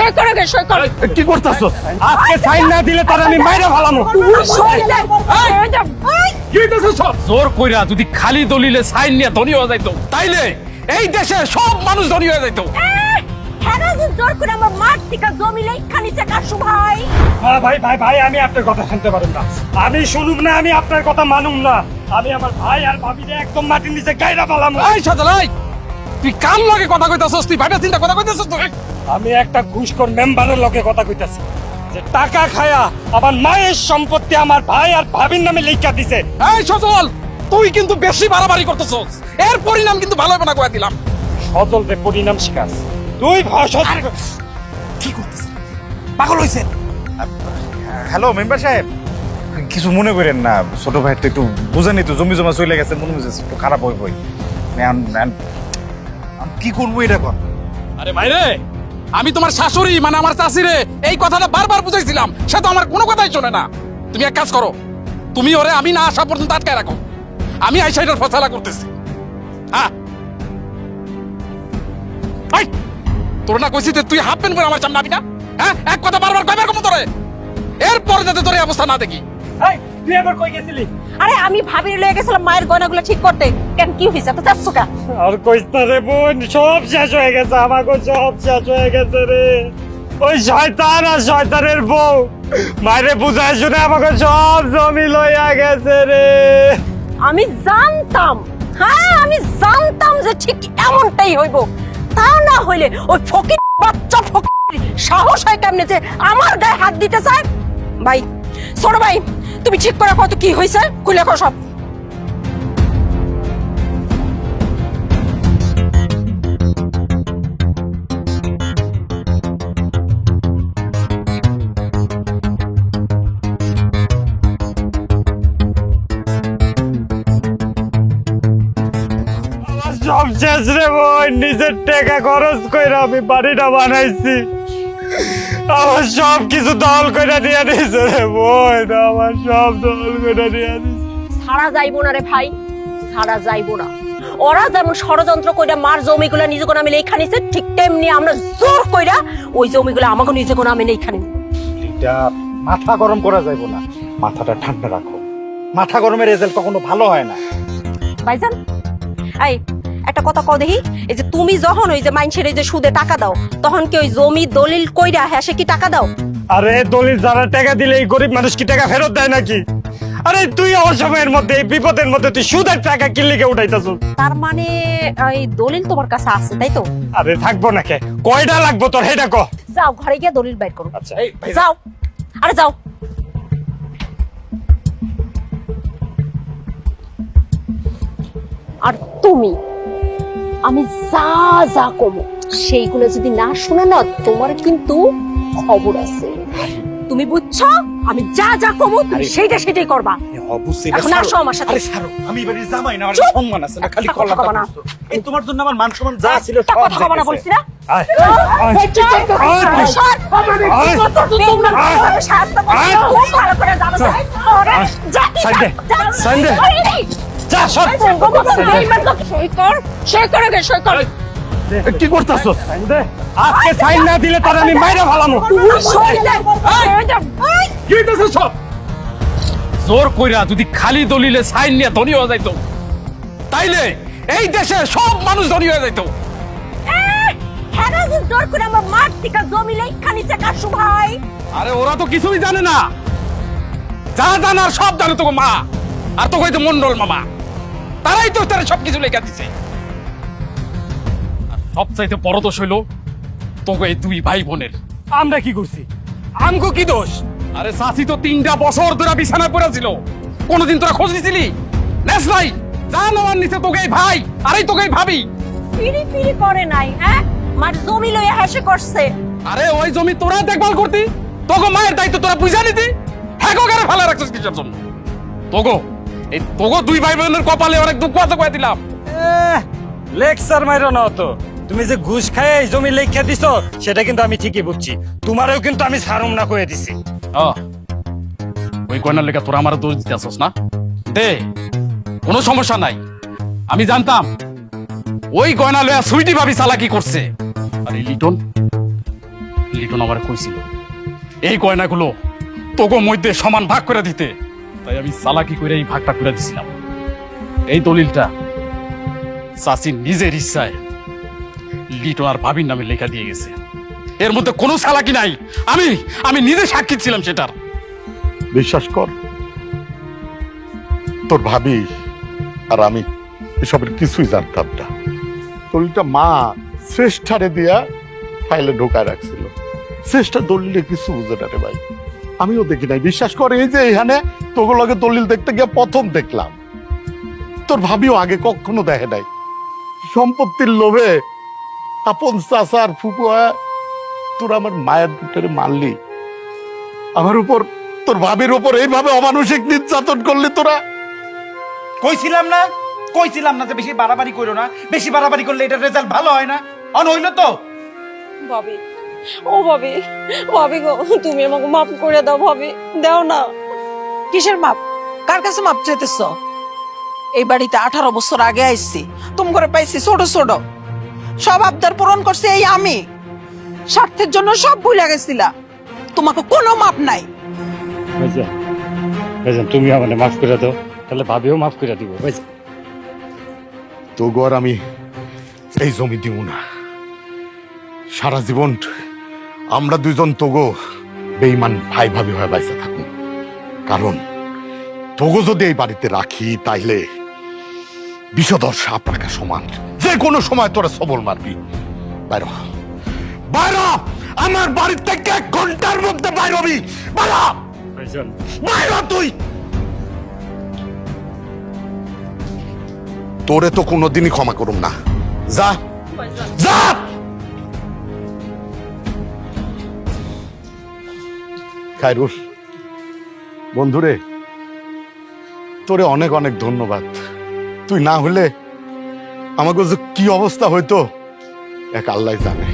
সই করে দে, সই কর। কি করতেছস? আজকে সাইন না দিলে তোর আমি মাইরা ফেলামু। সই দে, সই দে। কি হইতেছে সব? জোর কইরা যদি খালি দলিলে সাইন নিয়ে ধনী হয়ে যাইতো তাইলে এই দেশের সব মানুষ ধনী হয়ে যাইতো। হেরাজি জোর করে আমার মাঠ থেকে জমি লেখা নিচে কাশু ভাই। ভাই ভাই ভাই, আমি আপনার কথা শুনতে পারুম না, আমি শুনুম না, আমি আপনার কথা মানুম না। আমি আমার ভাই আর ভাবিরে একদম মাটির নিচে গাইরা ফেলামু। এই সাজালাই, তুই কার লগে কথা কইতাছস? তুই ভাইবা চিন্তা কথা কইতাছস তুই? আমি একটা ঘুষখোর মেম্বারের লগে কথা কইতাছি, যে টাকা খায়া আমার মায়ের সম্পত্তি আমার ভাই আর ভাবির নামে লিখা দিছে। এই সজল, তুই কিন্তু বেশি বাড়াবাড়ি করতেছস, এর পরিণাম কিন্তু ভালো হবে না কইয়া দিলাম। সজল রে পরিণাম শিখাস তুই? কি করতেছিস? পাগল হইছে? হ্যালো মেম্বার সাহেব, কিছু মনে করেন না, ছোট ভাই তো একটু বুঝেনি তো, জমি জমা চলে গেছে, মনে হচ্ছে একটু খারাপ হয়ে বই। কি করবো এটা কর? আরে ভাইরে, আমি তোমার শাশুড়ি মানে আমার চাষিরে এই কথাটা বারবার বুঝাইছিলাম, সে তো আমার কোনো কথাই শোনে না। তুমি এক কাজ করো, তুমি ওরে আমি না আসা পর্যন্ত আটকায় রাখো, আমি এই সাইডের ফসলা করতেছি। হ্যাঁ, এই, তোর না কইছি যে তুই হাফ প্যান্ট পরে আমার সামনে আবি না? হ্যাঁ, এক কথা বারবার কয়বার কম তোরে, এরপর যাতে তোর এই অবস্থা না দেখি। এই তুই আবার কই গেছিলি? আরে আমি ভাবির লয়ে গেছিলাম মায়ের গয়নাগুলো ঠিক করতে। কেন কি হইছে? তো যাচ্ছ কা? আর কইস না রে বোন, সব শেষ হয়ে গেছে, আমাকে সব শেষ হয়ে গেছে রে। ওই শয়তান আর শয়তানের বউ মায়েরে বুঝায় শুনে আমাকে সব জমি লইয়া গেছে রে। আমি জানতাম, হ্যাঁ আমি জানতাম যে ঠিক এমনটাই হইব। তা না হইলে ওই ফকির বাচ্চা ফকির সাহস হয় কেমনে যে আমার গায়ে হাত দিতে চায়? ভাই, ছোট ভাই, তুমি ঠিক করে কত কি হয়েছে খুলে কো সব। আমার সব শেষ রে বোন, নিজের টাকা খরচ কইরা আমি বাড়িটা বানাইছি, আমার সব কিছু দল কইরা নিয়ে দিয়েছে রে বোন, আমার সব দল কইরা নিয়ে দিয়েছে। সারা যাইবো না রে ভাই, সারা যাইবো না। ওরা যেমন ষড়যন্ত্র কইরা মার জমিগুলা নিজে কোন আমি লেখা নিছে, ঠিক তেমনি আমরা জোর কইরা ওই জমিগুলা আমাকে নিজে কোন আমি লেখা নিব। এটা মাথা গরম করা যাইবো না, মাথাটা ঠান্ডা রাখো। মাথা গরমের রেজাল্ট কখনো ভালো হয় না। ভাইজান, এই একটা কথা কও দেখি, এই যে তুমি যখন ওই যে মাইনছের এই যে সুদে টাকা দাও, তখন কি ওই জমি দলিল কইরা হ্যাঁ কি টাকা দাও? আরে দলিল যারা টাকা দিলে এই গরিব মানুষ কি টাকা ফেরত দেয় নাকি? আরে তুই অসময়ের মধ্যে, এই বিপদের মধ্যে তুই সুদের টাকা কি লিখে উঠাইতাছ? তার মানে এই দলিল তোমার কাছে আছে, তাই তো? আরে থাকবো না কে, কয়টা লাগবো তোর সেটা কো। যাও ঘরে গিয়ে দলিল বাইর করো। আচ্ছা যাও, আরে যাও। আর তুমি, আমি যা যা কমো সেইগুলো যদি না শোনো না, তোমার কিন্তু খবর আছে। তুমি বুঝছো? আমি যা যা কমো তুমি সেইটা সেটাই করবা। এখন আসো আমার সাথে। আরে ছাড়ো, আমি এবারে জামাই না, আমার চুপ! সম্মান আছে না, খালি একটা কল্লা কথা বলো না। এই তোমার জন্য আমার মান সম্মান যা ছিল একটা সব কথা বলো না যাইতেছে। বলছি না? আয়, এই চুপ করো। আয়, সর। আয়, তোমরা কিভাবে শাস্তি করো? আয়, খুব ভালো করে জানো। ওরে, যা, সাইড দে, যা, সাইড দে। ওরে, যা সর। সই কর, সই করে দে, সই কর। কি করতেছস? আজকে সাইন না দিলে তোর আমি মাইরা ফেলামু। সই দে, সই দে। কি হইতেছে সব? জোর কইরা যদি খালি দলিলে সাইন নিয়ে ধনী হয়ে যাইতো তাইলে এই দেশের সব মানুষ ধনী হয়ে যাইতো। হেরাজি জোর করে আমার মাঠ থেকে জমি লেখা নিচে কাশু ভাই। আরে ওরা তো কিছুই জানে না, যা জানার সব জানে তোকে মা আর তোকে তো মন্ডল মামা, তারাই তো তারা সবকিছু লেখা দিছে। আর সবচাইতে বড় দোষ হইলো তোকে এই দুই ভাই বোনের। আমরা কি করছি? আমগো কি দোষ? আরে চাচি তো 3টা বছর ধরে বিছানা পড়েছিল, কোনদিন তোরা খোঁজ নিছিলি? নেস নাই, জান আমার নিচে তোকে এই ভাই আর এই তোকে এই ভাবি। পিড়ি পিড়ি করে নাই, হ্যাঁ মার জমি লইয়া হেসে করছে। আরে ওই জমি তোরা দেখভাল করতি, তোকে মায়ের দায়িত্ব তোরা বুঝা নিতি, হ্যাঁ গারে ফেলা রাখছিস কিসের জন্য? তোগো দুই ভাই বোনের কপালে অনেক দুঃখ আছে কয়ে দিলাম। লেকচার মাইরো না তো, তুমি যে ঘুষ খায় এই জমি লেখা দিছো সেটা কিন্তু আমি ঠিকই বুঝছি, তোমারও কিন্তু আমি ছাড়ুম না কয়ে দিছি। ওই গয়নার লেখা তোরা আমার দোষ দিতে আসছ না? দে, কোনো সমস্যা নাই। আমি জানতাম ওই গয়না লয়া সুইটি ভাবি চালাকি করছে। আরে লিটন আমার কইছিল এই গয়নাগুলো তোগো মধ্যে সমান ভাগ করে দিতে, তাই আমি চালাকি করে এই ভাগটা করে দিছিলাম। এই দলিলটা চাচি নিজের ইচ্ছায় লিটন আর ভাবির নামে লেখা দিয়ে গেছে। এর মধ্যে কোনো চালাকি নাই, আমি আমি নিজে সাক্ষী ছিলাম সেটার। বিশ্বাস কর, তোর ভাবি আর আমি এসবের কিছুই জানতাম না। দলিলটা মা শ্রেষ্ঠারে দিয়া ফাইলে ঢোকায় রাখছিল। শ্রেষ্ঠা দলিলে কিছু বুঝে না রে ভাই, আমিও দেখি নাই। বিশ্বাস করে এই যে এখানে তোগুলোকে দলিল দেখতে গিয়ে প্রথম দেখলাম। তোর ভাবিও আগে কখনো দেখে নাই। সম্পত্তির লোভে আপন চাচার ফুপুয়া তোর আমার মায়ের ভিতরে মারলি, আমার উপর তোর ভাবির উপর এইভাবে অমানসিক নির্যাতন করলি তোরা। কইছিলাম না যে বেশি বাড়াবাড়ি করো না, বেশি বাড়াবাড়ি করলে এটার রেজাল্ট ভালো হয় না। হইলো তো ভাবি, ও ভাবি, ভাবি গো, তুমি আমাকে মাফ করে দাও ভাবি, দাও না। কিসের মাপ? কার কাছে মাপ চাইতেছ? এই বাড়িতে 18 বছর আগে আইছি, তুম করে পাইছি ছোট ছোট, সব আবদার পূরণ করছি এই আমি। স্বার্থের জন্য সব ভুলে গেছিলা, তোমাকে কোনো মাপ নাই। ভাইজান, ভাইজান তুমি আমাকে মাফ করে দাও, তাহলে ভাবিও মাফ করে দিব। ভাইজান তো গর আমি এই জমি দিব না। সারা জীবন আমরা দুইজন তোগো বেঈমান ভাই ভাবি হয়ে বাইসে থাকুন। কারণ তোগো যদি এই বাড়িতে রাখি তাইলে বিষধর সাপ রাখা সমান, যে কোনো সময় তোরা সবল মারবি। বাইর হ, বাইর হ, আমার বাড়ি থেকে 1 ঘন্টার মধ্যে বাইর হবি। বাইর হ, ভাইজান বাইর হ তুই। তোরে তো কোনোদিনই ক্ষমা করুম না। যা যা। খায়রুল বন্ধুরে, তোরে অনেক অনেক ধন্যবাদ। তুই না হলে আমাকে যে কি অবস্থা হইতো এক আল্লাহ জানে।